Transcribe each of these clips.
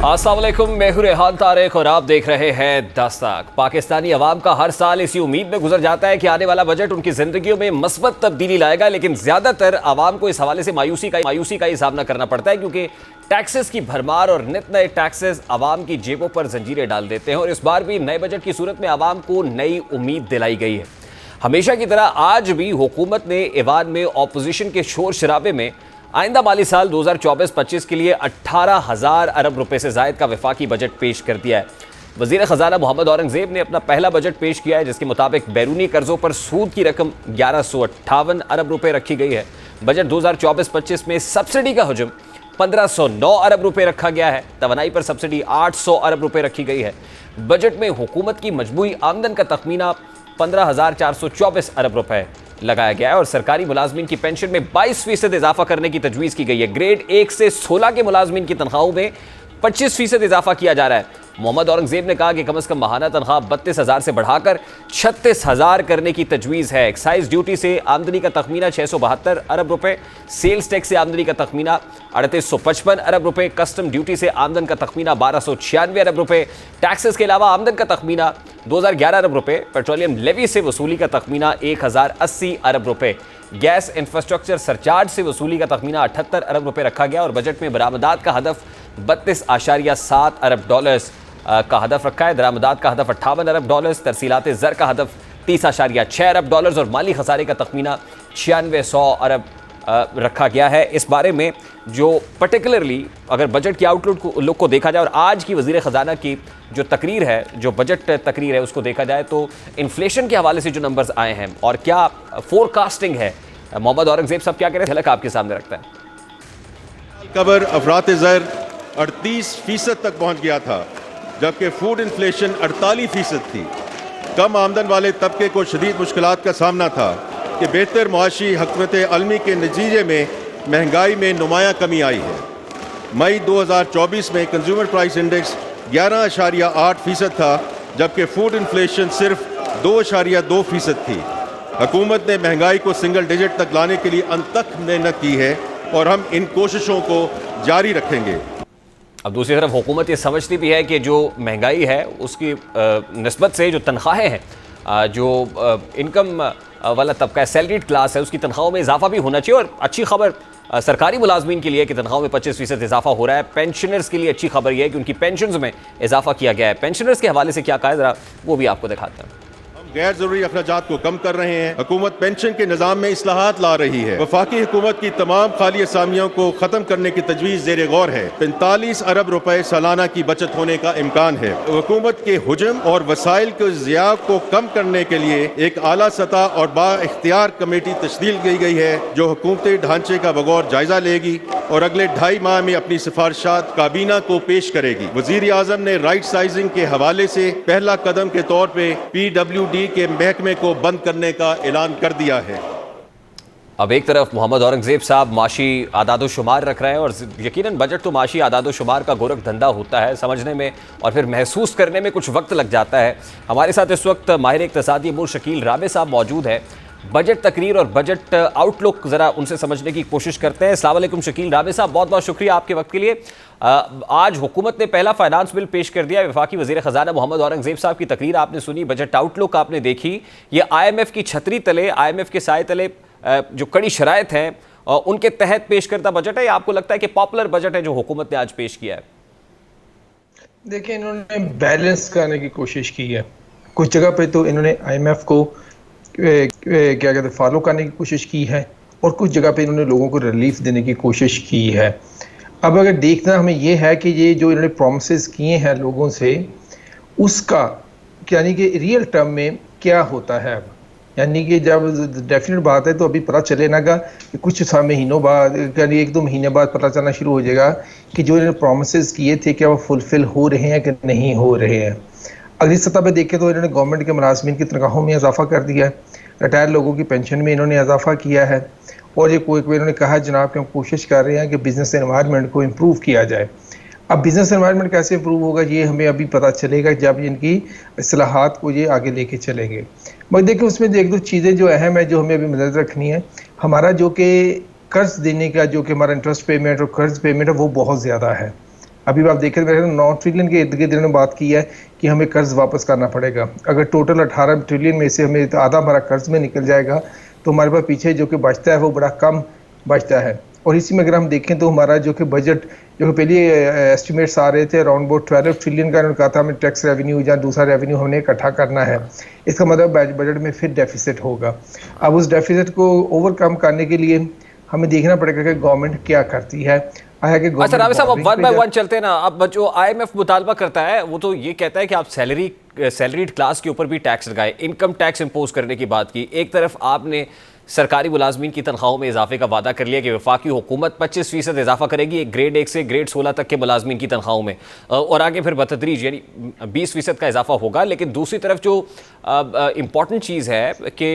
अस्सलाम वालेकुम, मैं हूं रेहान तारिक और आप देख रहे हैं दस्तक। पाकिस्तानी अवाम का हर साल इसी उम्मीद में गुजर जाता है कि आने वाला बजट उनकी जिंदगियों में मस्बत तब्दीली लाएगा, लेकिन ज्यादातर अवाम को इस हवाले से मायूसी का ही सामना करना पड़ता है, क्योंकि टैक्सेस की भरमार और नित नए टैक्सेस अवाम की जेबों पर जंजीरें डाल देते हैं। और इस बार भी नए बजट की सूरत में अवाम को नई उम्मीद दिलाई गई है। हमेशा की तरह आज भी हुकूमत ने ईवान में ऑपोजिशन के शोर शराबे में आइंदा माली साल 2024-25 के लिए 18,000 अरब रुपए से जायद का वफाकी बजट पेश कर दिया है। वजीर खजाना मोहम्मद औरंगजेब ने अपना पहला बजट पेश किया है, जिसके मुताबिक बैरूनी कर्जों पर सूद की रकम 1158 अरब रुपए रखी गई है। बजट 2024-25 में सब्सिडी का हजम 1509 अरब रुपए रखा गया है। तवानाई पर सब्सिडी 800 अरब रुपए रखी गई है। बजट में हुकूमत की मजमूई आमदन का तखमीना 15,424 अरब रुपए लगाया गया है और सरकारी मुलाजमीन की पेंशन में 22% इजाफा करने की तजवीज़ की गई है। ग्रेड 1 से 16 के मुलाजमीन की तनख्वाहों में 25% इजाफा किया जा रहा है। मोहम्मद औरंगजेब ने कहा कि कम अज़ कम माहाना तनख्वाह 32,000 से बढ़ाकर 36,000 करने की तजवीज़ है। एक्साइज ड्यूटी से आमदनी का तखमीना 672 अरब रुपए, सेल्स टैक्स से आमदनी का तखमीना 3855 अरब रुपए, कस्टम ड्यूटी से आमदन का तखमीना 1296 अरब रुपए, टैक्सेस के अलावा आमदन का तखमीना 2011 अरब रुपए, पेट्रोलियम लेवी से वसूली का तखमीना 1080 अरब रुपए, गैस इंफ्रास्ट्रक्चर सरचार्ज से वसूली का तखमीना 78 अरब रुपए रखा गया और बजट में बरामदात का हदफ 32.7 अरब डॉलर्स का हदफ रखा है। दरामदात का हदफ 58 अरब डॉलर्स, तरसीलात ज़र का हदफ 30.6 अरब डॉलर्स और माली खसारे का तखमीना 9600 अरब रखा गया है। इस बारे में जो पर्टिकुलरली अगर बजट की आउटलुक को देखा जाए और आज की वज़ीर ख़जाना की जो तकरीर है, जो बजट तकरीर है, उसको देखा जाए तो इन्फ्लेशन के हवाले से जो नंबर्स आए हैं और क्या फोरकास्टिंग है, मोहम्मद औरंगजेब साहब क्या कह रहे हैं, झलक आपके सामने रखता है। कबर अफरात ज़र 38% तक पहुँच गया था, जबकि फूड इन्फ्लेशन 48% थी। कम आमदन वाले तबके को शदीद मुश्किलात का सामना था कि बेहतर मुआशी हकमत अलमी के नतीजे में महंगाई में नुमायाँ कमी आई है। मई 2024 में कंज्यूमर प्राइस इंडेक्स 11.8% था, जबकि फूड इन्फ्लेशन सिर्फ 2.2% थी। हुकूमत ने महंगाई को सिंगल डिजिट तक लाने के लिए अनथक मेहनत की है और हम इन कोशिशों को जारी रखेंगे। अब दूसरी तरफ हुकूमत ये समझती भी है कि जो महंगाई है उसकी निस्बत से जो तनख्वाहें हैं, जो इनकम वाला तबका है, सैलरीड क्लास है, उसकी तनख्वाहों में इजाफा भी होना चाहिए। और अच्छी खबर सरकारी मुलाजमीन के लिए कि तनख्वाहों में 25% इजाफा हो रहा है। पेंशनर्स के लिए अच्छी खबर यह है कि उनकी पेंशन्स में इजाफा किया गया है। पेंशनर्स के हवाले से क्या कहा है, ज़रा वो भी आपको दिखाते हैं। गैर जरूरी अखराजात को कम कर रहे हैं। हुकूमत पेंशन के निज़ाम में इस्लाहात ला रही है। वफाकी हुकूमत की तमाम खाली असामियों को खत्म करने की तजवीज़ ज़ेर गौर है। 45 अरब रुपए सालाना की बचत होने का इम्कान है। हुकूमत के हुजम और वसाइल के ज़िया को कम करने के लिए एक आला सतह और बाइख्तियार कमेटी तश्कील की गई है, जो हुकूमती ढांचे का बगौर जायजा लेगी और अगले 2.5 माह में अपनी सिफारिशात काबीना को पेश करेगी। वज़ीर आज़म ने राइट साइजिंग के हवाले से पहला कदम के तौर पर PWD के महकमे को बंद करने का ऐलान कर दिया है। अब एक तरफ मोहम्मद औरंगजेब साहब माशी आदादो शुमार रख रहे हैं और यकीनन बजट तो माशी आदादो शुमार का गोरख धंधा होता है, समझने में और फिर महसूस करने में कुछ वक्त लग जाता है। हमारे साथ इस वक्त माहिर इक़्तिसादी अमूर शकील राबे साहब मौजूद है। बजट तकरीर और बजट आउटलुक ज़रा उनसे समझने की कोशिश करते हैं। अस्सलाम वालेकुम शकील राबे साहब, बहुत बहुत शुक्रिया आपके वक्त के लिए। आज हुकूमत ने पहला फाइनेंस बिल पेश कर दिया। वफाकी वज़ीर ख़जाना मोहम्मद औरंगजेब साहब की तकरीर आपने सुनी, बजट आउटलुक आपने देखी। ये IMF की छतरी तले, IMF के साए तले जो कड़ी शराइत हैं उनके तहत पेश करता बजट है, या आपको लगता है कि पॉपुलर बजट है जो हुकूमत ने आज पेश किया है? देखिए, इन्होंने बैलेंस करने की कोशिश की है। कुछ जगह पे तो इन्होंने IMF को क्या कहते हैं फॉलो करने की कोशिश की है और कुछ जगह पे इन्होंने लोगों को रिलीफ देने की कोशिश की है। अब अगर देखना हमें ये है कि ये जो इन्होंने प्रॉमिसेस किए हैं लोगों से, उसका यानी कि रियल टर्म में क्या होता है। अब यानी कि जब डेफिनेट बात है तो अभी पता चले ना कि कुछ महीनों बाद, यानी 1-2 महीने बाद पता चलना शुरू हो जाएगा कि जो इन्होंने प्रॉमिसेस किए थे क्या वो फुलफिल हो रहे हैं कि नहीं हो रहे हैं। अगली सतह पर देखें तो इन्होंने गवर्नमेंट के मुलाजमीन की तनख्वाहों में इजाफा कर दिया है, रिटायर लोगों की पेंशन में इन्होंने इजाफा किया है और ये कोई इन्होंने कहा जनाब कि हम कोशिश कर रहे हैं कि बिज़नेस एनवायरनमेंट को इम्प्रूव किया जाए। अब बिज़नेस एनवायरनमेंट कैसे इम्प्रूव होगा ये हमें अभी पता चलेगा जब इनकी इस्लाहात को ये आगे लेके चलेंगे। मगर देखिए, उसमें 1-2 चीज़ें जो अहम है जो हमें अभी नज़र रखनी है। हमारा जो कि कर्ज देने का जो कि हमारा इंटरेस्ट पेमेंट और कर्ज पेमेंट है वो बहुत ज़्यादा है। अभी आप देख रहे हैं 9 ट्रिलियन के इर्द गिर्द इन्होंने बात की है कि हमें कर्ज वापस करना पड़ेगा। अगर टोटल 18 ट्रिलियन में से हमें आधा हमारा कर्ज में निकल जाएगा तो हमारे पास पीछे जो कि बचता है वो बड़ा कम बचता है। और इसी में अगर हम देखें तो हमारा जो कि बजट जो कि पहले एस्टिमेट्स आ रहे थे अराउंड अबाउट 12 ट्रिलियन का, उन्होंने कहा था हमें टैक्स रेवेन्यू या दूसरा रेवेन्यू हमने इकट्ठा करना है। इसका मतलब बजट में फिर डेफिसिट होगा। अब उस डेफिसिट को ओवरकम करने के लिए हमें देखना पड़ेगा कि गवर्नमेंट क्या करती है। अच्छा रावे साहब, अब वन बाय वन चलते हैं ना। अब जो आईएमएफ मुतालबा करता है वो तो ये कहता है कि आप सैलरीड क्लास के ऊपर भी टैक्स लगाएं, इनकम टैक्स इंपोज करने की बात की। एक तरफ आपने सरकारी मुलाजमीन की तनख्वाहों में इजाफे का वादा कर लिया कि वफाकी हुकूमत 25% इजाफा करेगी ग्रेड 1 से ग्रेड 16 तक के मुलाजमीन की तनख्वाहों में, और आगे फिर बतदरीज यानी 20% का इजाफा होगा। लेकिन दूसरी तरफ जो इम्पॉर्टेंट चीज़ है कि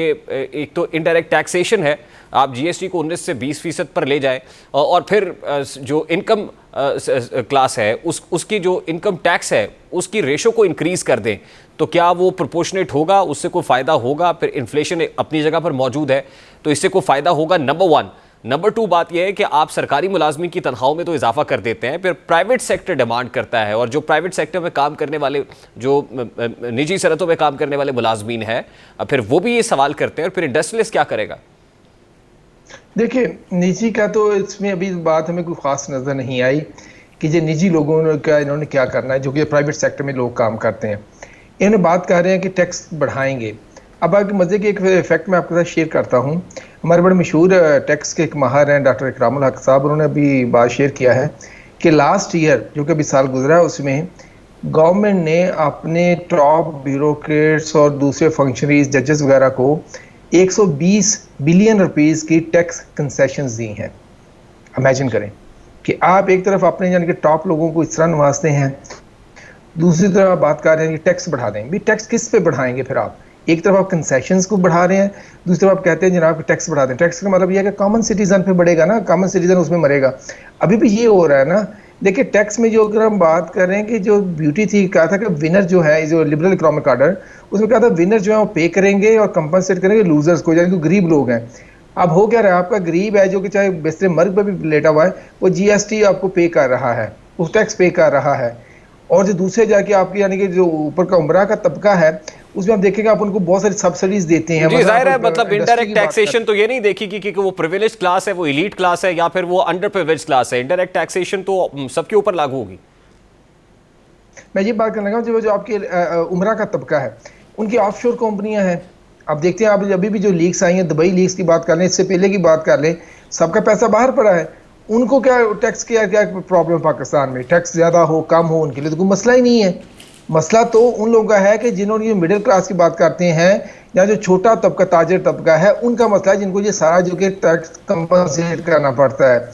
एक तो इनडायरेक्ट टैक्सेशन है, आप जीएसटी को 19 से 20% पर ले जाए, और फिर जो इनकम क्लास है उसकी जो इनकम टैक्स है उसकी रेशो को इंक्रीज कर दें, तो क्या वो प्रोपोर्शनेट होगा? उससे कोई फ़ायदा होगा? फिर इन्फ्लेशन अपनी जगह पर मौजूद है तो इससे कोई फ़ायदा होगा, नंबर 1। नंबर 2 बात यह है कि आप सरकारी मुलाजमीन की तनख्वाहों में तो इजाफा कर देते हैं, फिर प्राइवेट सेक्टर डिमांड करता है, और जो प्राइवेट सेक्टर में काम करने वाले, जो निजी सनतों में काम करने वाले मुलाजमीन हैं, फिर वो भी ये सवाल करते हैं, और फिर इंडस्ट्रियलिस्ट क्या करेगा? देखिए, निजी का तो इसमें अभी बात हमें कोई खास नज़र नहीं आई कि जो निजी लोगों ने क्या इन्होंने क्या करना है, जो कि प्राइवेट सेक्टर में लोग काम करते हैं। इन्होंने बात कर रहे हैं कि टैक्स बढ़ाएंगे। अब आगे मज़े के एक फैक्ट मैं आपके साथ शेयर करता हूँ। हमारे बड़े मशहूर टैक्स के एक माहिर हैं डॉक्टर इकरामुल हक साहब, उन्होंने अभी बात शेयर किया है कि लास्ट ईयर जो कि अभी साल गुजरा है उसमें गवर्नमेंट ने अपने टॉप ब्यूरोक्रेट्स और दूसरे फंक्शनरीज, जजेस वगैरह को 120 बिलियन रुपीज़ की टैक्स कंसेशंस दी हैं। इमेजिन करें कि आप एक तरफ अपने यानी कि टॉप लोगों को इस तरह नवाजते हैं, दूसरी तरफ आप बात कर रहे हैं कि टैक्स बढ़ा दें। भी टैक्स किस पे बढ़ाएंगे? फिर आप एक तरफ आप कंसेशंस को बढ़ा रहे हैं, दूसरी तरफ आप कहते हैं जनाब टैक्स बढ़ा दें। टैक्स का मतलब यह है कि कॉमन सिटीजन पे बढ़ेगा ना, कॉमन सिटीजन उसमें मरेगा। अभी भी ये हो रहा है ना। देखिए, टैक्स में जो अगर हम बात कर रहे हैं कि जो ब्यूटी थी, कहा था कि विनर जो है, जो लिबरल इकोनॉमिक ऑर्डर, उसमें कहा था विनर जो है वो पे करेंगे और कंपनसेट करेंगे लूजर्स को, यानी कि गरीब लोग हैं। अब हो क्या रहा है, आपका गरीब है जो कि चाहे बिस्तर मर्ग पर भी लेटा हुआ है, वो जीएसटी आपको पे कर रहा है, उस टैक्स पे कर रहा है। और जो दूसरे जाके आपके यानी कि जो ऊपर का उमरा का तबका है उसमें आप देखेंगे आप उनको बहुत सारी सब्सिडीज देते हैं। जी जाहिर है, मतलब इनडायरेक्ट टैक्सेशन तो ये नहीं देखेगी कि वो प्रिविलेज क्लास है, वो एलीट क्लास है, या फिर वो अंडर प्रिविलेज क्लास है। इनडायरेक्ट टैक्सेशन तो सबके ऊपर लागू होगी। मैं ये बात करना चाहूँ जो आपके उमरा का तबका है, उनकी ऑफशोर कंपनियां हैं। आप देखते हैं, आप अभी भी जो लीक्स आई हैं, दुबई लीक्स की बात कर लें, इससे पहले की बात कर लें, सबका पैसा बाहर पड़ा है। उनको क्या टैक्स क्या प्रॉब्लम? पाकिस्तान में टैक्स ज़्यादा हो कम हो उनके लिए तो कोई मसला ही नहीं है। मसला तो उन लोगों का है कि जिन्होंने मिडिल क्लास की बात करते हैं या जो छोटा तबका, ताजर तबका है, उनका मसला है, जिनको ये सारा जो कि टैक्स कंपनसेट करना पड़ता है।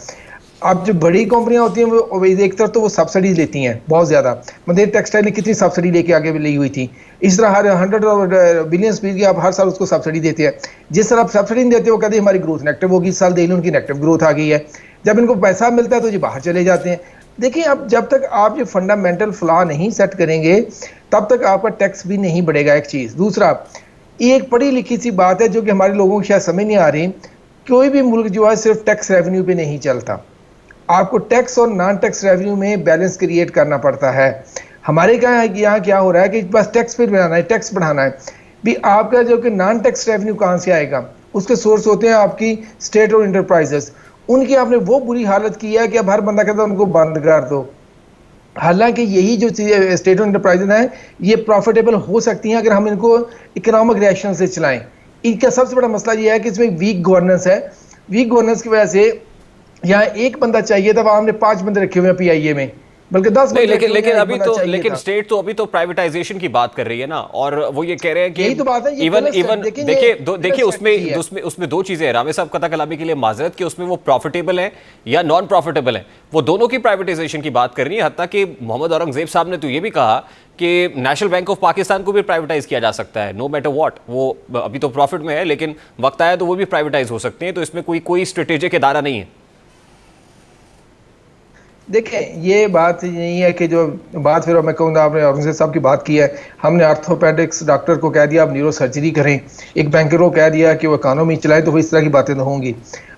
अब जो बड़ी कंपनियां होती हैं वो एक तरफ तो वो सब्सिडीज लेती हैं बहुत ज़्यादा। मतलब टेक्सटाइल ने कितनी सब्सिडी लेके आगे ली हुई थी। इस तरह हर 100 बिलियन स्पीड की आप हर साल उसको सब्सिडी देते हैं। जिस तरह आप सब्सिडी नहीं देते वो कहते हैं हमारी ग्रोथ नेगेटिव होगी, इस साल देख लो उनकी नेगेटिव ग्रोथ आ गई है। जब इनको पैसा मिलता है तो ये बाहर चले जाते हैं। देखिए, अब जब तक आप ये फंडामेंटल फ्लॉ नहीं सेट करेंगे तब तक आपका टैक्स भी नहीं बढ़ेगा। एक चीज़। दूसरा, एक पढ़ी लिखी सी बात है जो कि हमारे लोगों को शायद समझ नहीं आ रही, कोई भी मुल्क जो है सिर्फ टैक्स रेवेन्यू पे नहीं चलता, आपको टैक्स और नॉन टैक्स रेवेन्यू में बैलेंस क्रिएट करना पड़ता है। हमारे यहाँ क्या हो रहा है कि बस टैक्स पे बनाना है, टैक्स बढ़ाना है। भी आपका जो कि नॉन टैक्स रेवेन्यू कहाँ से आएगा? उसके सोर्स होते हैं आपकी स्टेट और इंटरप्राइजेस। उनकी आपने वो बुरी हालत की है कि अब हर बंदा कहता है उनको बंद कर दो। हालांकि यही जो स्टेट और इंटरप्राइजेस हैं ये प्रॉफिटेबल हो सकती हैं अगर हम इनको इकोनॉमिक रिएक्शन से चलाएं। इनका सबसे बड़ा मसला ये है कि इसमें वीक गवर्नेंस है। वीक गवर्नेंस की वजह से यहाँ एक बंदा चाहिए था, वहां हमने 5 बंदे रखे हुए हैं पीआईए में, बल्कि 10 नहीं। लेकिन अभी तो स्टेट तो अभी तो प्राइवेटाइजेशन की बात कर रही है ना, और वो ये कह रहे हैं कि यही तो बात है। इवन देखिए उसमें 2 चीजें हैं। रामे साहब कथा कलामी के लिए माजरत कि उसमें वो प्रॉफिटेबल है या नॉन प्रॉफिटेबल है, वो दोनों की प्राइवेटाइजेशन की बात कर रही है। हत्ता कि मोहम्मद औरंगजेब साहब ने तो ये भी कहा कि नेशनल बैंक ऑफ पाकिस्तान को भी प्राइवेटाइज किया जा सकता है, नो मैटर व्हाट। वो अभी तो प्रॉफिट में है लेकिन वक्त आया तो वो भी प्राइवेटाइज हो सकते हैं। तो इसमें कोई स्ट्रेटेजिक इदारा नहीं है। देखें, ये बात नहीं है कि जो बात फिर मैं कहूँगा, आपने औरंगजेब साहब की बात की है, हमने आर्थोपेडिक्स डॉक्टर को कह दिया आप न्यूरो सर्जरी करें, एक बैंकर को कह दिया कि वो इकानमी चलाए, तो इस तरह की बातें तो होंगी।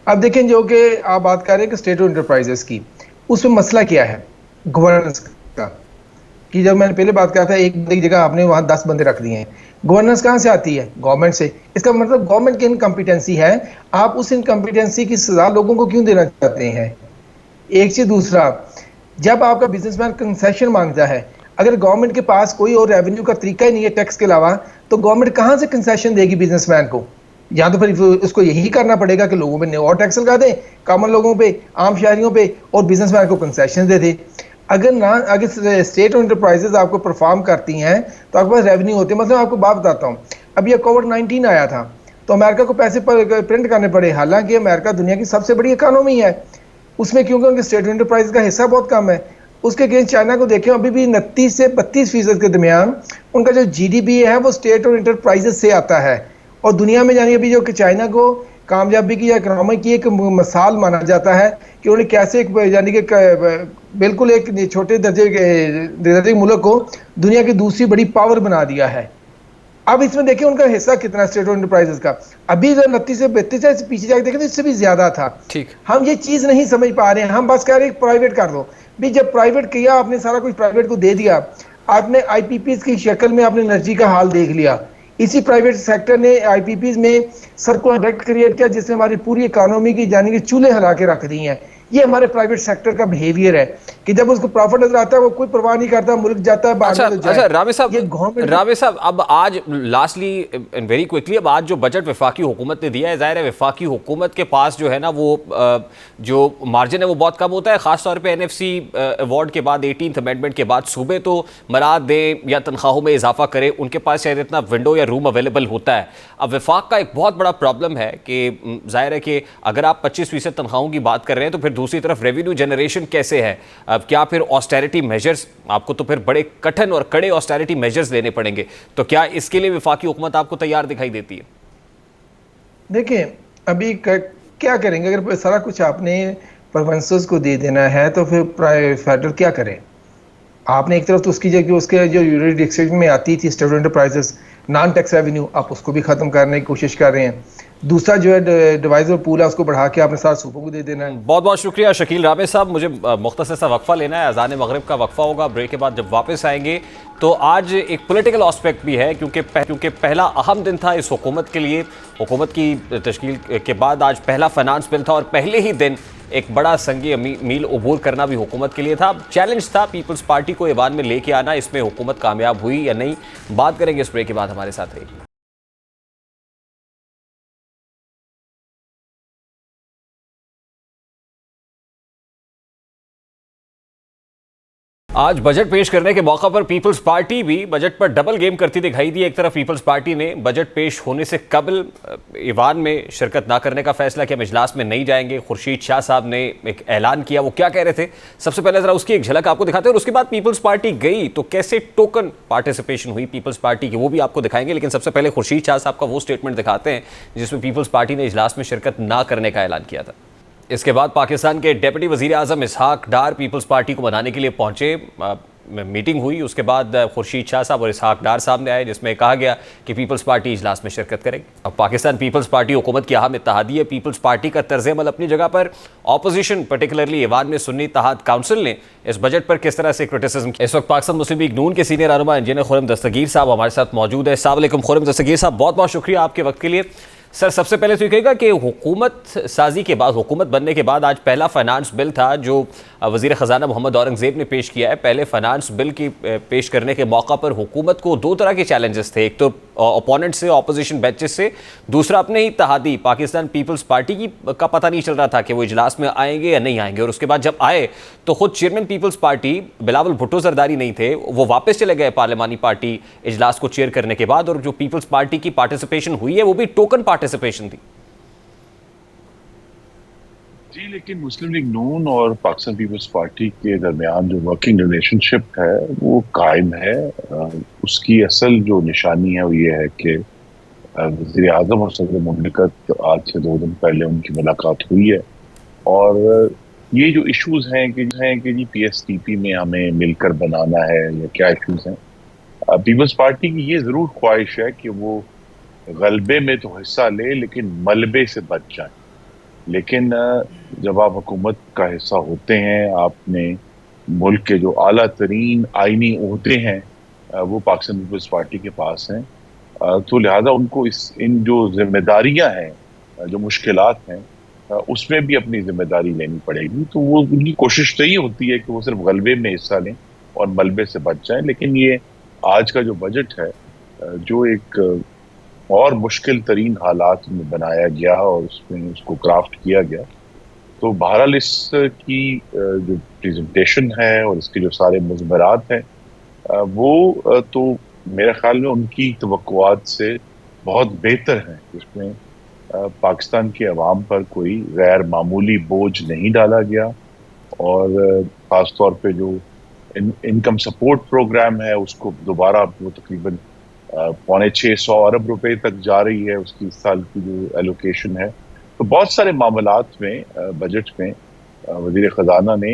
अब देखें, जो कि आप बात कर रहे हैं कि स्टेट और इंटरप्राइजेस की, उसमें मसला क्या है? गवर्नेंस का, कि जब मैंने पहले बात कहा था एक बंदे की जगह आपने वहां 10 बंदे रख दिए हैं। गवर्नेंस कहां से आती है? गवर्नमेंट से। इसका मतलब गवर्नमेंट की इनकम्पिटेंसी है। आप उस इनकम्पिटेंसी की सजा लोगों को क्यों देना चाहते हैं? एक चीज। दूसरा, जब आपका बिजनेसमैन कंसेशन मांगता है, अगर गवर्नमेंट के पास कोई और रेवेन्यू का तरीका ही नहीं है टैक्स के अलावा, तो गवर्नमेंट कहां से कंसेशन देगी बिजनेसमैन को? या तो फिर उसको यही करना पड़ेगा कि लोगों पे और टैक्स लगा दे, कॉमन लोगों पे, आम शहरियों पे, और बिजनेसमैन को कंसेशन दे दे। अगर स्टेट एंटरप्राइजेज आपको परफॉर्म करती हैं तो आपके पास रेवेन्यू होते हैं। मतलब आपको बात बताता हूँ, अब ये कोविड-19 आया था तो अमेरिका को पैसे प्रिंट करने पड़े, हालांकि अमेरिका दुनिया की सबसे बड़ी इकोनॉमी है। उसमें क्योंकि उनके स्टेट एंटरप्राइज का हिस्सा बहुत कम है। उसके अगेंस्ट चाइना को देखें, अभी भी 29 से 32% के दरमियान उनका जो जीडीपी है वो स्टेट और एंटरप्राइजेस से आता है। और दुनिया में जानिए अभी जो कि चाइना को कामयाबी की या इकोनॉमी की एक मिसाल माना जाता है कि उन्होंने कैसे यानी कि बिल्कुल एक छोटे दर्जे मुल्क को दुनिया की दूसरी बड़ी पावर बना दिया है। अब इसमें देखिए उनका हिस्सा कितना स्टेट एंटरप्राइजेस का, अभी जो 29 से 32 है, पीछे जाके देखें तो इससे भी ज्यादा था। ठीक, हम ये चीज नहीं समझ पा रहे हैं। हम बस कह रहे हैं प्राइवेट कर दो भी। जब प्राइवेट किया आपने, सारा कुछ प्राइवेट को दे दिया, आपने आईपीपीज की शक्ल में आपने एनर्जी का हाल देख लिया। इसी प्राइवेट सेक्टर ने आईपीपीज में सर्कुलर इफेक्ट क्रिएट किया जिसने हमारी पूरी इकोनॉमी की यानी कि चूल्हे हिला के रख दी हैं। ये हमारे प्राइवेट सेक्टर का बिहेवियर है कि जब उसको प्रॉफिट नजर आता है वो कोई परवाह नहीं करता, मुल्क जाता है बाहर। अच्छा रामे साहब, अब आज लास्टली वेरी क्विकली, अब आज जो बजट वफाकी हुकूमत ने दिया है, जाहिर है वफाकी हुकूमत के पास जो है ना वो जो मार्जिन है वो बहुत कम होता है, खासतौर पे एनएफसी अवार्ड के बाद, 18th अमेंडमेंट के बाद सूबे तो मराद दें या तनख्वाहों में इजाफा करें, उनके पास शायद इतना विंडो या रूम अवेलेबल होता है। अब वफाक का एक बहुत बड़ा प्रॉब्लम है कि जाहिर है कि अगर आप 25% तनख्वाहों की बात कर रहे हैं तो फिर दूसरी तरफ रेवेन्यू जनरेशन कैसे है? अब क्या फिर ऑस्टेरिटी मेजर्स, आपको तो फिर बड़े कठिन और कड़े ऑस्टेरिटी मेजर्स लेने पड़ेंगे, तो क्या इसके लिए वफाकी हुकूमत आपको तैयार दिखाई देती है? देखिए अभी क्या करेंगे? अगर सारा कुछ आपने प्रोविंसेस को दे देना है तो फिर फेडरल क्या करें? आपने एक तरफ तो उसकी जगह उसके जो यूरिडिक्शन में आती थी state enterprises non tax revenue, आप उसको भी खत्म करने की कोशिश कर रहे हैं। दूसरा जो है डिवाइजर पूल है उसको बढ़ा के आपने साथ सूबों को दे देना है। बहुत बहुत शुक्रिया शकील रामे साहब। मुझे मुख्तसर सा वक्फा लेना है, अज़ान मगरिब का वक्फा होगा, ब्रेक के बाद जब वापस आएंगे तो आज एक पॉलिटिकल एस्पेक्ट भी है क्योंकि पहला अहम दिन था इस हुकूमत के लिए। हुकूमत की तश्कील के बाद आज पहला फाइनेंस बिल था और पहले ही दिन एक बड़ा संगी मील अबूर करना भी हुकूमत के लिए था। चैलेंज था पीपल्स पार्टी को ईवान में लेके आना, इसमें हुकूमत कामयाब हुई या नहीं, बात करेंगे इस ब्रेक के बाद। हमारे साथ रहिए। आज बजट पेश करने के मौका पर पीपल्स पार्टी भी बजट पर डबल गेम करती दिखाई दी। एक तरफ पीपल्स पार्टी ने बजट पेश होने से कबल ईवान में शिरकत ना करने का फैसला किया, इजलास में नहीं जाएंगे। खुर्शीद शाह साहब ने एक ऐलान किया, वो क्या कह रहे थे सबसे पहले जरा उसकी एक झलक आपको दिखाते हैं और उसके बाद पीपल्स पार्टी गई तो कैसे टोकन पार्टिसिपेशन हुई पीपल्स पार्टी की वो भी आपको दिखाएंगे। लेकिन सबसे पहले खुर्शीद शाह साहब का वो स्टेटमेंट दिखाते हैं जिसमें पीपल्स पार्टी ने इजलास में शिरकत ना करने का ऐलान किया था। इसके बाद पाकिस्तान के डेप्यूटी वजीर आजम इसहाक डार पीपल्स पार्टी को मनाने के लिए पहुंचे, मीटिंग हुई। उसके बाद खुर्शीद शाह साहब और इसहाक डार सामने आए जिसमें कहा गया कि पीपल्स पार्टी इजलास में शिरकत करेगी। अब पाकिस्तान पीपल्स पार्टी हुकूमत की अहम इत्तेहादी है। पीपल्स पार्टी का तर्ज अमल अपनी जगह पर, ऑपोजिशन पर्टिकुलरली ईवान में सुन्नी इत्तेहाद काउंसिल ने इस बजट पर किस तरह से क्रिटिसिज्म किया। इस वक्त पाकिस्तान मुस्लिम लीग नून के सीनियर रहनुमा इंजीनियर खुर्रम दस्तगीर साहब हमारे साथ मौजूद है। अस्सलाम वालेकुम खुर्रम दस्तगीर साहब, बहुत बहुत शुक्रिया आपके वक्त के लिए। सर सबसे पहले तो ये कहेगा कि हुकूमत साजी के बाद, हुकूमत बनने के बाद आज पहला फाइनेंस बिल था जो वज़ीर ख़जाना मोहम्मद औरंगज़ेब ने पेश किया है। पहले फाइनेंस बिल की पेश करने के मौका पर हुकूमत को दो तरह के चैलेंजेस थे, एक तो ओपोनेंट से, ऑपोजिशन बेंचेस से, दूसरा अपने ही इत्तेहादी पाकिस्तान पीपल्स पार्टी की का पता नहीं चल रहा था कि वो इजलास में आएंगे या नहीं आएंगे। और उसके बाद जब आए तो खुद चेयरमैन पीपल्स पार्टी बिलावल भुट्टो जरदारी नहीं थे, वो वापस चले गए पार्लिमानी पार्टी इजलास को चेयर करने के बाद। और जो पीपल्स पार्टी की पार्टिसिपेशन हुई है वो भी टोकन पार्टिसिपेशन थी। जी, लेकिन मुस्लिम लीग नून और पाकिस्तान पीपल्स पार्टी के दरमियान जो वर्किंग रिलेशनशिप है वो कायम है। उसकी असल जो निशानी है वो ये है कि वज़ीर आज़म और सदर मुमलिकत आज से 2 दिन पहले उनकी मुलाकात हुई है और ये जो इश्यूज हैं कि जी PSTP में हमें मिलकर बनाना है या क्या इश्यूज हैं, पीपल्स पार्टी की ये ज़रूर ख्वाहिश है कि वो गलबे में तो हिस्सा ले लेकिन मलबे से बच जाए। लेकिन जब आप हुकूमत का हिस्सा होते हैं, आपने मुल्क के जो आला तरीन आईनी ओहदे हैं वो पाकिस्तान पीपल्स पार्टी के पास हैं। तो लिहाजा उनको इन जो जिम्मेदारियां हैं, जो मुश्किलात हैं, उसमें भी अपनी जिम्मेदारी लेनी पड़ेगी। तो वो उनकी कोशिश तो ये होती है कि वो सिर्फ गलबे में हिस्सा लें और मलबे से बच जाएं, लेकिन ये आज का जो बजट है जो एक और मुश्किल तरीन हालात में बनाया गया और उसमें उसको क्राफ्ट किया गया, तो बहरहाल इसकी जो प्रेजेंटेशन है और इसके जो सारे मुज़मरात हैं वो तो मेरे ख्याल में उनकी तवक्कुआत से बहुत बेहतर हैं। इसमें पाकिस्तान के अवाम पर कोई गैर मामूली बोझ नहीं डाला गया और ख़ास तौर पे जो इनकम सपोर्ट प्रोग्राम है उसको दोबारा वो तकरीबन 650 अरब रुपए तक जा रही है, उसकी इस साल की जो एलोकेशन है। तो बहुत सारे मामलात में बजट में वजीर खजाना ने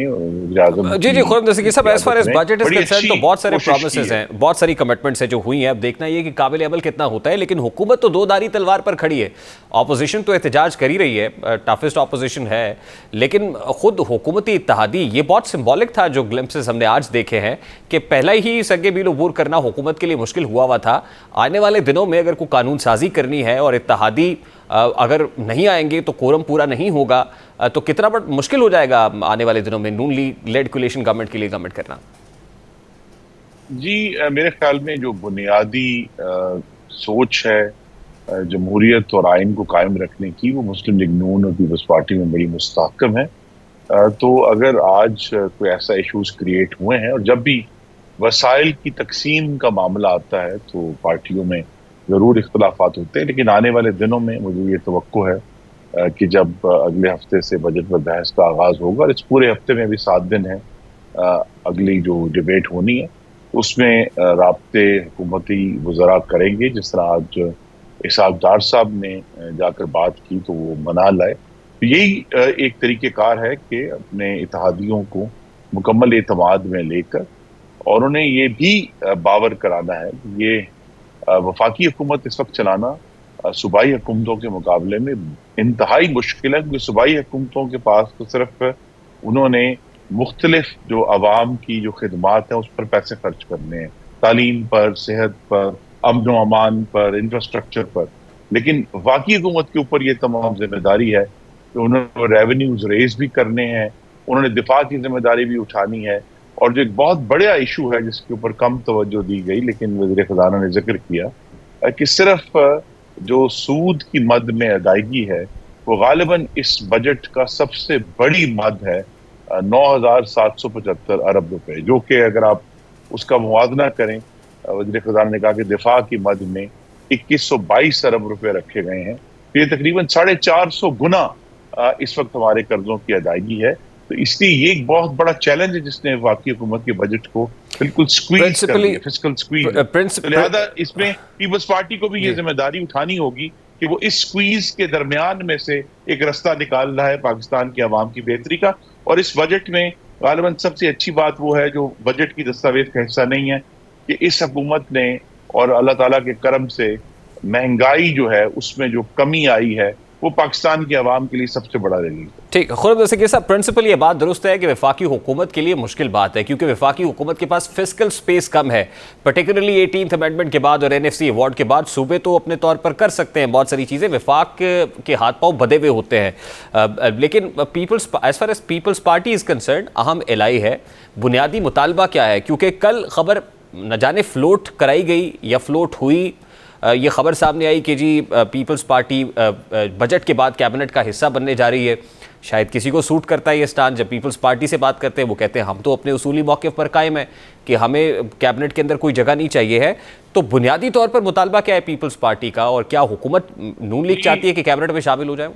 जी खुर्रम दस्तगीर साहब, as far as budget is concern तो बहुत सारे प्रोमिसेस हैं, बहुत सारी कमिटमेंट्स हैं जो हुई हैं। अब देखना ये कि काबिल अमल कितना होता है, लेकिन हुकूमत तो दो धारी तलवार पर खड़ी है। ऑपोजिशन तो एहतजाज कर ही रही है, टफेस्ट ऑपोजिशन है, लेकिन खुद हुकूमती इत्तेहादी ये बहुत सिंबॉलिक था जो ग्लिम्पसेस हमने आज देखे हैं कि पहला ही सगे बिल अबूर करना हुकूमत के लिए मुश्किल हुआ था। आने वाले दिनों में अगर कोई कानून साजी करनी है और इत्तेहादी अगर नहीं आएंगे तो कोरम पूरा नहीं होगा, तो कितना बड़ा मुश्किल हो जाएगा आने वाले दिनों में नून लेड कोलिशन गवर्नमेंट के लिए गवर्नमेंट करना। जी मेरे ख्याल में जो बुनियादी सोच है जमहूरियत और आइन को कायम रखने की, वो मुस्लिम लीग नून और पीपल्स पार्टी में बड़ी मुस्तहकम है। तो अगर आज कोई ऐसा इश्यूज क्रिएट हुए हैं और जब भी वसाइल की तकसीम का मामला आता है तो पार्टियों में ज़रूर इख्तलाफात होते हैं, लेकिन आने वाले दिनों में मुझे ये तवक्को है कि जब अगले हफ्ते से बजट पर बहस का आगाज़ होगा और इस पूरे हफ्ते में भी 7 दिन है अगली जो डिबेट होनी है, उसमें राब्ते हुकूमती वज़रा करेंगे। जिस तरह आज इसहाक डार साहब ने जाकर बात की तो वो मना लाए। तो यही एक तरीक़ेकार है कि अपने इत्तेहादियों को मुकम्मल एतमाद में लेकर और उन्हें ये भी बावर कराना है कि ये वफाकी हुकूमत इस वक्त चलाना सूबाई हुकूमतों के मुकाबले में इंतहाई मुश्किल है, क्योंकि सूबाई हुकूमतों के पास तो सिर्फ उन्होंने मुख्तलिफ जो आवाम की जो खिदमात हैं उस पर पैसे खर्च करने हैं, तालीम पर, सेहत पर, अमन व अमान पर, इंफ्रास्ट्रक्चर पर। लेकिन वाकई हुकूमत के ऊपर ये तमाम जिम्मेदारी है कि उन्होंने रेवेन्यूज रेज भी करने हैं, उन्होंने दिफा की जिम्मेदारी भी उठानी है। और जो एक बहुत बड़ा इशू है जिसके ऊपर कम तवज्जो दी गई लेकिन वज़ीर ख़ज़ाना ने जिक्र किया कि सिर्फ जो सूद की मद में अदायगी है वो गालिबन इस बजट का सबसे बड़ी मद है 9,775 अरब रुपए, जो कि अगर आप उसका मुवाजना करें, वज़ीर ख़ज़ाना ने कहा कि दिफा की मद में 2122 अरब रुपए रखे गए हैं। तो ये तकरीबन 450 गुना इस वक्त हमारे कर्जों की अदायगी है। तो इसलिए ये एक बहुत बड़ा चैलेंज है जिसने वाकई हुकूमत के बजट को बिल्कुल स्क्वीज कर दिया, फिस्कल स्क्वीज। तो लिहाजा इसमें पीपल्स पार्टी को भी ये जिम्मेदारी उठानी होगी कि वो इस स्क्वीज के दरमियान में से एक रास्ता निकाल रहा है पाकिस्तान के अवाम की बेहतरी का। और इस बजट में गालिबन सबसे अच्छी बात वो है जो बजट की दस्तावेज का हिस्सा नहीं है कि इस हुकूमत ने और अल्लाह ताला के करम से महंगाई जो है उसमें जो कमी आई है वो पाकिस्तान के अवाम के लिए सबसे बड़ा रिलीफ है। ठीक, खुर्रम दस्तगीर साहब, प्रिंसिपल ये बात दुरुस्त है कि वफाकी हुकूमत के लिए मुश्किल बात है, क्योंकि वफाकी हुकूमत के पास फिस्कल स्पेस कम है। पर्टिकुलरली 18th अमेंडमेंट के बाद और NFC अवार्ड के बाद सूबे तो अपने तौर पर कर सकते हैं बहुत सारी चीज़ें, वफाक के हाथ पाँव बधे हुए होते हैं। लेकिन as far as Peoples Party is concern अहम एलाई है, बुनियादी मुतालबा क्या है? क्योंकि कल खबर न जाने फ्लोट कराई गई या फ्लोट हुई, ये खबर सामने आई कि जी पीपल्स पार्टी बजट के बाद कैबिनेट का हिस्सा बनने जा रही है। शायद किसी को सूट करता है ये स्टांस, जब पीपल्स पार्टी से बात करते हैं वो कहते हैं हम तो अपने उसूली मौक़िफ़ पर कायम है कि हमें कैबिनेट के अंदर कोई जगह नहीं चाहिए है। तो बुनियादी तौर पर मुतालबा क्या है पीपल्स पार्टी का, और क्या हुकूमत नून लीग चाहती है कि कैबिनेट में शामिल हो जाए?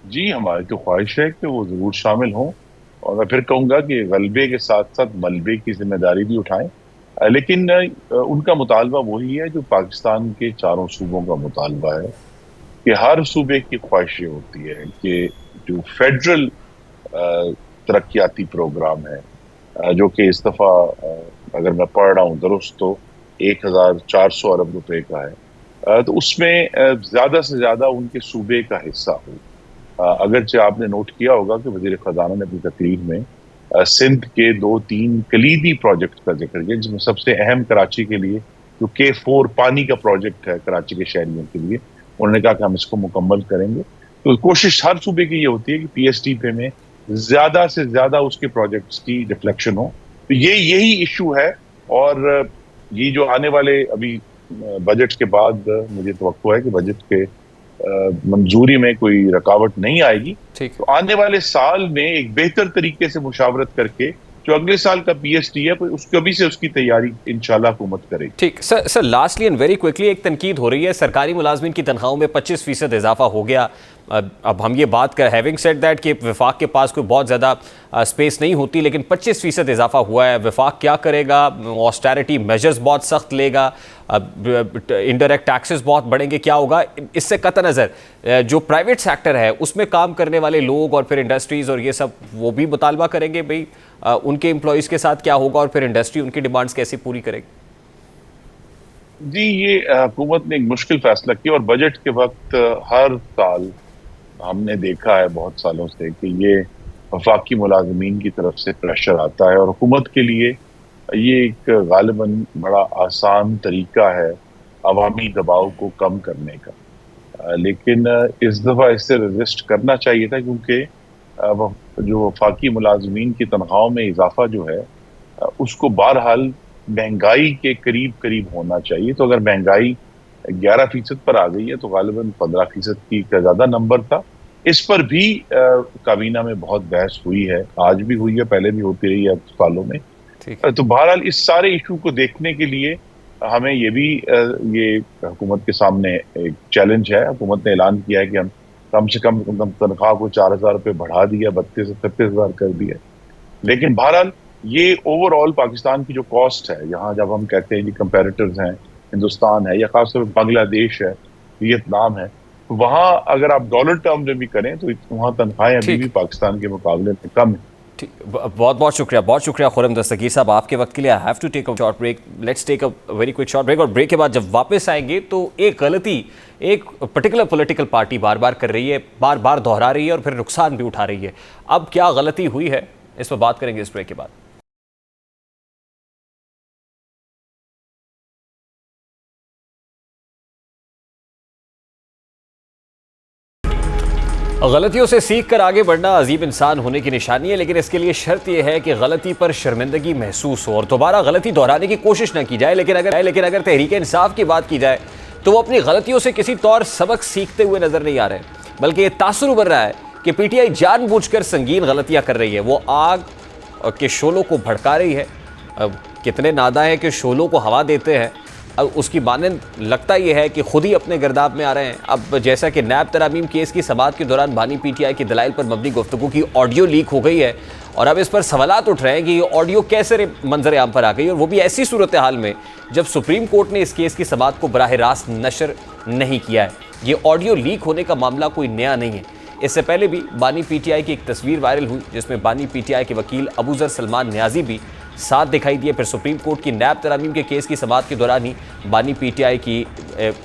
जी हमारी तो ख्वाहिश है कि वो ज़रूर शामिल हों, और मैं फिर कहूँगा कि गलबे के साथ साथ मलबे की जिम्मेदारी भी उठाएं। लेकिन उनका मुतालबा वही है जो पाकिस्तान के चारों सूबों का मुतालबा है कि हर सूबे की ख्वाहिश ये होती है कि जो फेडरल तरक्याती प्रोग्राम है जो कि इस दफ़ा अगर मैं पढ़ रहा हूँ दुरुस्त तो 1,400 अरब रुपए का है, तो उसमें ज़्यादा से ज़्यादा उनके सूबे का हिस्सा हो। अगरचे आपने नोट किया होगा कि वज़ीर ख़ज़ाना ने अपनी तकरीर में सिंध के 2-3 कलीदी प्रोजेक्ट का जिक्र किया, जिसमें सबसे अहम कराची के लिए जो K4 पानी का प्रोजेक्ट है कराची के शहरियों के लिए, उन्होंने कहा कि हम इसको मुकम्मल करेंगे। तो कोशिश हर सूबे की ये होती है कि PSTP में ज्यादा से ज्यादा उसके प्रोजेक्ट्स की रिफ्लेक्शन हो। तो यही इशू है। और ये जो आने वाले अभी बजट के बाद मुझे तवक्को है कि बजट के मंजूरी में कोई रुकावट नहीं आएगी। तो आने वाले साल में एक बेहतर तरीके से मुशावरत करके जो अगले साल का PST है उसको अभी से उसकी तैयारी इंशाल्लाह हुकूमत करेगी। ठीक sir, lastly and very quickly एक तनकीद हो रही है, सरकारी मुलाजमीन की तनख्वाहों में 25% इजाफा हो गया। अब हम ये बात कर हैविंग सेड दैट कि वफाक के पास कोई बहुत ज़्यादा स्पेस नहीं होती, लेकिन 25% इजाफा हुआ है। वफाक क्या करेगा? ऑस्टेरिटी मेजर्स बहुत सख्त लेगा, इनडायरेक्ट टैक्सेस बहुत बढ़ेंगे, क्या होगा? इससे कतई नज़र जो प्राइवेट सेक्टर है उसमें काम करने वाले लोग और फिर इंडस्ट्रीज़ और ये सब वो भी मुतालबा करेंगे भाई उनके एम्प्लॉयज़ के साथ क्या होगा, और फिर इंडस्ट्री उनकी डिमांड्स कैसे पूरी करेगी? जी, ये हुकूमत ने एक मुश्किल फैसला किया, और बजट के वक्त हर साल हमने देखा है बहुत सालों से कि ये वफाकी मुलाजमीन की तरफ से प्रेशर आता है, और हुकूमत के लिए ये एक गालिबन बड़ा आसान तरीका है अवामी दबाव को कम करने का। लेकिन इस दफ़ा इससे रजिस्ट करना चाहिए था, क्योंकि जो वफाकी मुलाजमीन की तनख्वाहों में इजाफा जो है उसको बहरहाल महंगाई के करीब करीब होना चाहिए। तो अगर महंगाई 11% पर आ गई है तो गालिबन 15% की का ज्यादा नंबर था। इस पर भी काबीना में बहुत बहस हुई है, आज भी हुई है, पहले भी होती रही है सालों में। तो बहरहाल इस सारे इशू को देखने के लिए हमें ये भी ये हुकूमत के सामने एक चैलेंज है। हुकूमत ने ऐलान किया है कि हम कम से कम तनख्वाह को 4,000 रुपये बढ़ा दिया, 32 से 36,000 कर दिया। लेकिन बहरहाल ये ओवरऑल पाकिस्तान की जो कॉस्ट है, यहाँ जब हम कहते हैं कि कंपेरेटर्स हैं, हिंदुस्तान है या खासतौर पर बांग्लादेश है, वियतनाम है, तो वहाँ अगर आप डॉलर टर्म में भी करें तो वहाँ तनख्वाहें अभी भी पाकिस्तान के मुकाबले में कम है। बहुत बहुत शुक्रिया खुर्रम दस्तगीर साहब आपके वक्त के लिए। I have to take a short break, let's take a very quick short break, और ब्रेक के बाद जब वापस आएंगे तो एक गलती एक पर्टिकुलर पॉलिटिकल पार्टी बार बार कर रही है, बार बार दोहरा रही है और फिर नुकसान भी उठा रही है। अब क्या गलती हुई है इस पर बात करेंगे इस ब्रेक के बाद। गलतियों से सीख कर आगे बढ़ना अजीब इंसान होने की निशानी है, लेकिन इसके लिए शर्त यह है कि गलती पर शर्मिंदगी महसूस हो और दोबारा गलती दोहराने की कोशिश न की जाए। लेकिन अगर तहरीक इंसाफ की बात की जाए तो वो अपनी गलतियों से किसी तौर सबक सीखते हुए नजर नहीं आ रहे, बल्कि ये तासुर उभर रहा है कि PTI जानबूझकर संगीन गलतियां कर रही है। वो आग के शोलों को भड़का रही है। कितने नादा हैं कि शोलों को हवा देते हैं, अब उसकी मानंद लगता यह है कि खुद ही अपने गर्दाब में आ रहे हैं। अब जैसा कि नैब तरामीम केस की समाअत के दौरान बानी PTI की दलाइल पर मबनी गुफ्तगू की ऑडियो लीक हो गई है, और अब इस पर सवालात उठ रहे हैं कि ये ऑडियो कैसे मंजर आम पर आ गई, और वो भी ऐसी सूरत हाल में जब सुप्रीम कोर्ट ने इस केस की समाअत को बराह रास्त नशर नहीं किया है। ये ऑडियो लीक होने का मामला कोई नया नहीं है। इससे पहले भी बानी PTI की एक तस्वीर वायरल हुई जिसमें बानी PTI के वकील अबूजर सलमान न्याजी भी साथ दिखाई दिए। फिर सुप्रीम कोर्ट की नैब तरामीम के केस की समाअत के दौरान ही बानी PTI की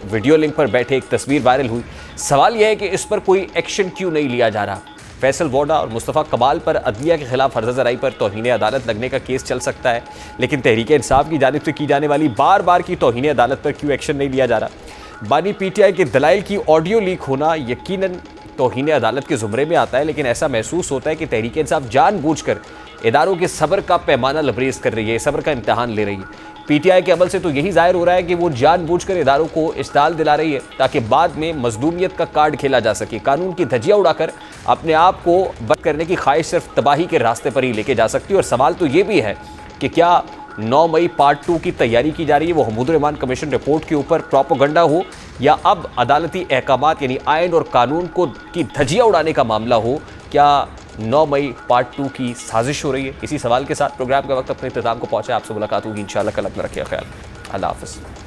वीडियो लिंक पर बैठे एक तस्वीर वायरल हुई। सवाल यह है कि इस पर कोई एक्शन क्यों नहीं लिया जा रहा। फैसल वोडा और मुस्तफ़ा कमाल पर अदलिया के खिलाफ फर्ज़ ज़राई पर तौहीन अदालत लगने का केस चल सकता है, लेकिन तहरीक इंसाफ की जानिब से की जाने वाली बार बार की तौहीन अदालत पर क्यों एक्शन नहीं लिया जा रहा। बानी PTI के दलाइल की ऑडियो लीक होना यकीनन तौहीन अदालत के ज़ुमरे में आता है, लेकिन ऐसा महसूस होता है कि तहरीक इंसाफ जानबूझकर इदारों के सब्र का पैमाना लबरेज कर रही है, सब्र का इम्तहान ले रही है। PTI के अमल से तो यही जाहिर हो रहा है कि वो जानबूझकर इदारों को इस्ताल दिला रही है ताकि बाद में मजलूमियत का कार्ड खेला जा सके। कानून की धज्जिया उड़ाकर अपने आप को बंद करने की ख्वाहिश सिर्फ तबाही के रास्ते पर ही लेके जा सकती है। और सवाल तो ये भी है कि क्या 9 मई पार्ट 2 की तैयारी की जा रही है, वो हमूद रहमान कमीशन रिपोर्ट के ऊपर प्रोपेगेंडा हो, या अब अदालती अहकामात यानी आयन और कानून को की धज्जिया उड़ाने का मामला हो। क्या 9 मई पार्ट 2 की साजिश हो रही है? इसी सवाल के साथ प्रोग्राम का वक्त अपने इख्तिताम को पहुंचा। आपसे मुलाकात होगी इंशाल्लाह कल। अपना रखिए ख्याल। अल्लाह हाफ़िज़।